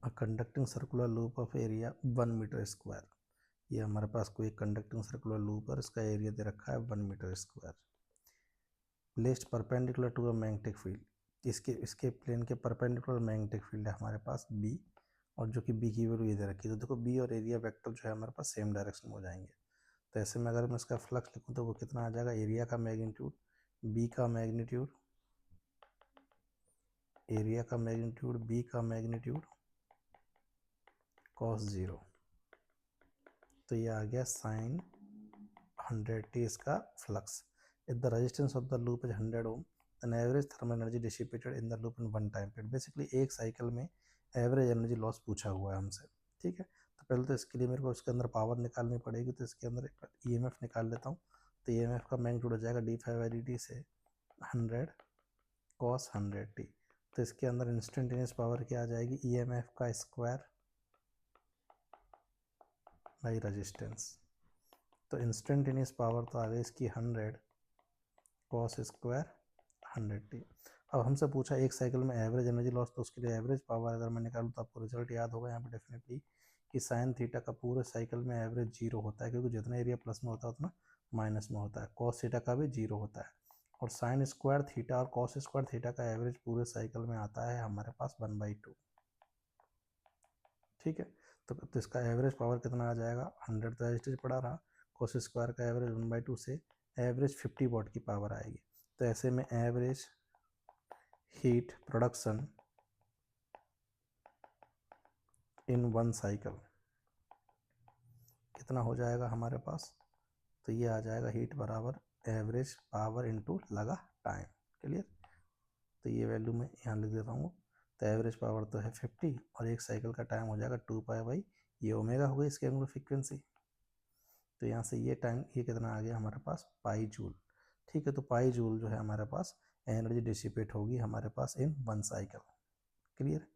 A conducting circular loop of area 1 metre square. ये हमारे पास कोई कंडक्टिंग सर्कुलर लूप और इसका एरिया दे रखा है 1 metre square. Placed perpendicular to a magnetic field. इसके प्लेन के परपेंडिकुलर मैग्नेटिक फील्ड है हमारे पास बी, और जो कि बी की वैल्यू ये दे रखी है। तो देखो बी और एरिया वेक्टर जो है हमारे पास सेम डायरेक्शन में हो जाएंगे। तो ऐसे में अगर मैं इसका फ्लक्स लिखूँ तो वो कितना आ जाएगा, एरिया का मैग्नीट्यूड, बी का मैग्नीट्यूड, एरिया का मैग्नीट्यूड, बी का मैग्नीट्यूड, cos 0। तो ये आ गया sin 100t इसका flux. If the resistance of the loop is 100 ohm, then average thermal energy dissipated in the loop in one time period. Basically एक cycle में average energy loss पूछा हुआ है हमसे, ठीक है। तो पहले तो इसके लिए मेरे को इसके अंदर पावर निकालनी पड़ेगी, तो इसके अंदर EMF निकाल लेता हूँ। तो EMF का मैग्नीट्यूड हो जाएगा d5/dt से 100 cos 100t। तो इसके अंदर इंस्टेंटेनियस पावर क्या आ जाएगी, EMF का स्क्वायर बाई रेजिस्टेंस। तो इंस्टेंटेनियस पावर तो आ गई इसकी 100 cos स्क्वायर 100t। अब हमसे पूछा एक साइकिल में एवरेज एनर्जी लॉस, तो उसके लिए एवरेज पावर अगर मैं निकालूँ तो आपको रिजल्ट याद होगा यहाँ पे डेफिनेटली कि साइन थीटा का पूरे साइकिल में एवरेज 0 होता है, क्योंकि जितना एरिया प्लस में होता है उतना माइनस में होता है। कॉस थीटा का भी 0 होता है, और साइन स्क्वायर थीटा और कॉस स्क्वायर थीटा का एवरेज पूरे साइकिल में आता है हमारे पास 1/2, ठीक है। तो इसका एवरेज पावर कितना आ जाएगा, 100 तो एज पड़ा रहा, कोस स्क्वायर का एवरेज 1/2 से एवरेज 50 वाट की पावर आएगी। तो ऐसे में average heat production in one cycle कितना हो जाएगा हमारे पास, तो ये आ जाएगा हीट बराबर एवरेज पावर इनटू लगा टाइम। क्लियर। तो ये वैल्यू मैं यहाँ लिख देता हूँ। तो एवरेज पावर तो है 50, और एक साइकिल का टाइम हो जाएगा 2π/, ये ओमेगा हो गई इसकी एंगुलर फ्रीक्वेंसी। तो यहाँ से ये टाइम ये कितना आ गया हमारे पास, पाई जूल, ठीक है। तो पाई जूल जो है हमारे पास एनर्जी डिसिपेट होगी हमारे पास इन वन साइकिल। क्लियर।